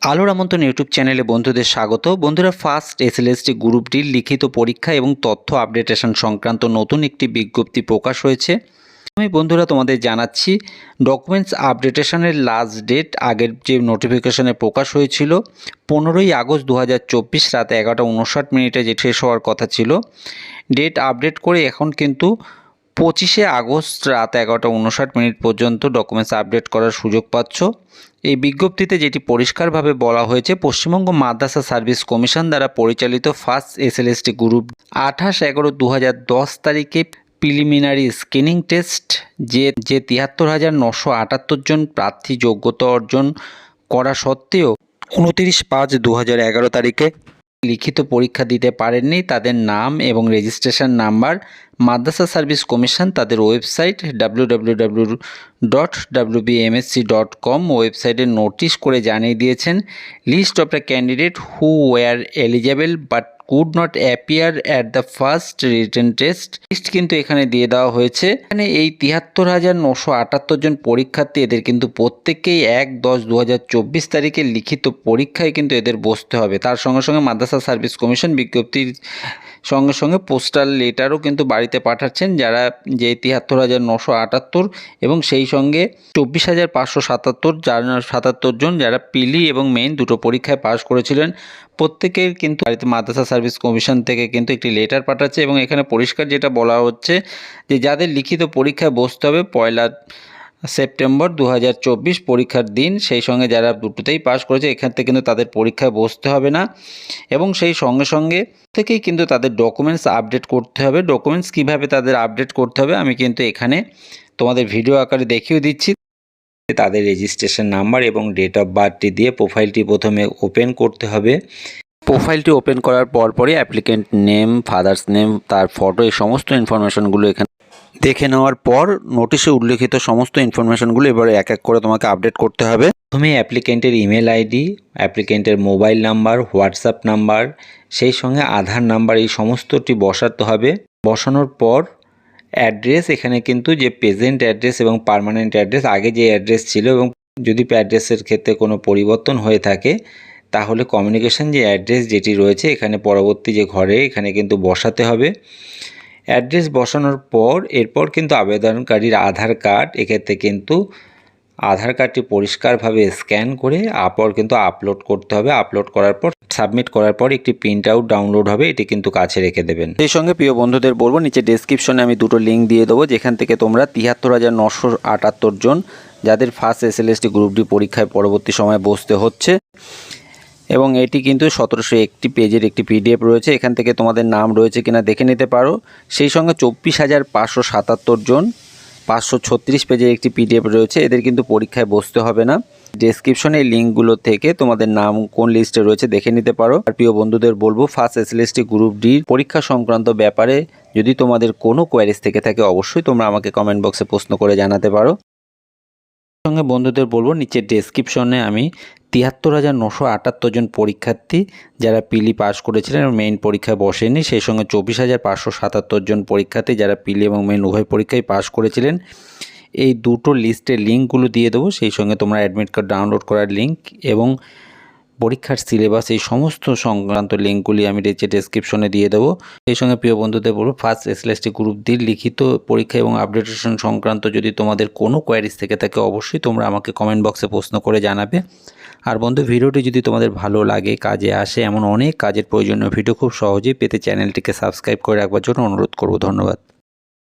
আলোর আমন্ত্রণ ইউটিউব চ্যানেলে বন্ধুদের স্বাগত। বন্ধুরা, ফার্স্ট এসএলএসটি গ্রুপ ডির লিখিত পরীক্ষা এবং তথ্য আপডেটেশন সংক্রান্ত নতুন একটি বিজ্ঞপ্তি প্রকাশ হয়েছে। আমি বন্ধুরা তোমাদের জানাচ্ছি, ডকুমেন্টস আপডেটেশনের লাস্ট ডেট আগের যে নোটিফিকেশনে প্রকাশ হয়েছিল 15ই আগস্ট 2024 রাত 11:59 যে শেষ হওয়ার কথা ছিল। ডেট আপডেট করে এখন কিন্তু 25শে আগস্ট রাত 11:59 পর্যন্ত ডকুমেন্টস আপডেট করার সুযোগ পাচ্ছ। এই বিজ্ঞপ্তিতে যেটি পরিষ্কারভাবে বলা হয়েছে, পশ্চিমবঙ্গ মাদ্রাসা সার্ভিস কমিশন দ্বারা পরিচালিত ফার্স্ট এসএলএসটি গ্রুপ 28/11/2010 তারিখে প্রিলিমিনারি স্ক্রিনিং টেস্ট যে 73,978 জন প্রার্থী যোগ্যতা অর্জন করা সত্ত্বেও 29/5/2011 তারিখে লিখিত পরীক্ষা দিতে পারেননি, তাদের নাম এবং registration number Madrasah service commission তাদের ওয়েবসাইট www.wbmsc.com ওয়েবসাইটে নোটিশ করে জানিয়ে দিয়েছেন। List of the candidate who were eligible but could not appear at the first written test list কিন্তু এখানে দিয়ে দেওয়া হয়েছে। এখানে এই 73,978 জন পরীক্ষার্থী, এদের কিন্তু প্রত্যেককেই 1/10/2024 তারিখে লিখিত পরীক্ষায় কিন্তু এদের বসতে হবে। তার সঙ্গে সঙ্গে মাদ্রাসা সার্ভিস কমিশন বিজ্ঞপ্তির সঙ্গে সঙ্গে পোস্টাল লেটারও কিন্তু বাড়িতে পাঠাচ্ছেন, যারা যে 73,978 এবং সেই সঙ্গে 24,577 জন যারা পিলি এবং মেইন দুটো পরীক্ষায় পাশ করেছিলেন, প্রত্যেকের কিন্তু বাড়িতে মাদ্রাসা সার্ভিস কমিশন থেকে কিন্তু একটি লেটার পাঠাচ্ছে। এবং এখানে পরিষ্কার যেটা বলা হচ্ছে যে যাদের লিখিত পরীক্ষায় বসতে হবে 1 সেপ্টেম্বর 2024 পরীক্ষার দিন, সেই সঙ্গে যারা দুটোতেই পাশ করেছে এখান থেকে কিন্তু তাদের পরীক্ষায় বসতে হবে না। এবং সেই সঙ্গে সঙ্গে থেকেই কিন্তু তাদের ডকুমেন্টস আপডেট করতে হবে। ডকুমেন্টস কিভাবে তাদের আপডেট করতে হবে আমি কিন্তু এখানে তোমাদের ভিডিও আকারে দেখিয়ে দিচ্ছি। তাদের রেজিস্ট্রেশন নাম্বার এবং ডেট অফ বার্থটি দিয়ে প্রোফাইলটি প্রথমে ওপেন করতে হবে। প্রোফাইলটি ওপেন করার পরই অ্যাপ্লিকেন্ট নেম, ফাদার্স নেম, তার ফটো, এই সমস্ত ইনফরমেশনগুলো এখানে দেখে নেওয়ার পর নোটিশে উল্লেখিত সমস্ত ইনফরমেশনগুলো এবারে এক এক করে তোমাকে আপডেট করতে হবে। প্রথমে অ্যাপ্লিকেন্টের ইমেল আইডি, অ্যাপ্লিকেন্টের মোবাইল নাম্বার, হোয়াটসঅ্যাপ নাম্বার, সেই সঙ্গে আধার নাম্বার, এই সমস্তটি বসাতে হবে। বসানোর পর অ্যাড্রেস, এখানে কিন্তু যে প্রেজেন্ট অ্যাড্রেস এবং পার্মানেন্ট অ্যাড্রেস, আগে যে অ্যাড্রেস ছিল এবং যদি অ্যাড্রেসের ক্ষেত্রে কোনো পরিবর্তন হয়ে থাকে তাহলে কমিউনিকেশন যে অ্যাড্রেস যেটি রয়েছে এখানে পরবর্তী যে ঘরে এখানে কিন্তু বসাতে হবে। অ্যাড্রেস বসানোর পর এরপর কিন্তু আবেদনকারীর আধার কার্ড, এক্ষেত্রে কিন্তু আধার কার্ডটি পরিষ্কারভাবে স্ক্যান করে কিন্তু আপলোড করতে হবে। আপলোড করার পর সাবমিট করার পর একটি প্রিন্ট আউট ডাউনলোড হবে, এটি কিন্তু কাছে রেখে দেবেন। সেই সঙ্গে প্রিয় বন্ধুদের বলবো, নিচে ডেসক্রিপশনে আমি দুটো লিঙ্ক দিয়ে দেবো, যেখান থেকে তোমরা 73,978 জন যাদের ফার্স্ট এসএলএসটি গ্রুপ ডি পরীক্ষায় পরবর্তী সময়ে বসতে হচ্ছে, এবং এটি কিন্তু 1701 পেজের একটি পিডিএফ রয়েছে, এখান থেকে তোমাদের নাম রয়েছে কিনা দেখে নিতে পারো। সেই সঙ্গে 24,577 জন 536 পেজের একটি পিডিএফ রয়েছে, এদের কিন্তু পরীক্ষায় বসতে হবে না। ডেসক্রিপশনে এই লিঙ্কগুলো থেকে তোমাদের নাম কোন লিস্টে রয়েছে দেখে নিতে পারো। আর প্রিয় বন্ধুদের বলবো, ফার্স্ট এসএলএসটি গ্রুপ ডি পরীক্ষা সংক্রান্ত ব্যাপারে যদি তোমাদের কোনো কোয়ারিজ থেকে থাকে অবশ্যই তোমরা আমাকে কমেন্ট বক্সে প্রশ্ন করে জানাতে পারো। সঙ্গে বন্ধুদের বলবো, নিচের ডেসক্রিপশনে আমি 73,978 জন পরীক্ষার্থী যারা পিলি পাস করেছিলেন এবং মেইন পরীক্ষায় বসেনি, সেই সঙ্গে 24,577 জন পরীক্ষার্থী যারা পিলি এবং মেইন উভয় পরীক্ষায় পাস করেছিলেন, এই দুটো লিস্টের লিঙ্কগুলো দিয়ে দেবো। সেই সঙ্গে তোমরা অ্যাডমিট কার্ড ডাউনলোড করার লিঙ্ক এবং পরীক্ষার সিলেবাস, এই সমস্ত সংক্রান্ত লিঙ্কগুলি আমি ডেসক্রিপশনে দিয়ে দেবো। সেই সঙ্গে প্রিয় বন্ধুদের বলবো, ফার্স্ট এসএলএসটি গ্রুপ ডি লিখিত পরীক্ষা এবং আপডেটেশন সংক্রান্ত যদি তোমাদের কোনো কোয়ারিজ থেকে থাকে অবশ্যই তোমরা আমাকে কমেন্ট বক্সে প্রশ্ন করে জানাবে। আর বন্ধু, ভিডিওটি যদি তোমাদের ভালো লাগে, কাজে আসে, এমন অনেক কাজের প্রয়োজনীয় ভিডিও খুব সহজেই পেতে চ্যানেলটিকে সাবস্ক্রাইব করে রাখবার জন্য অনুরোধ করব। ধন্যবাদ।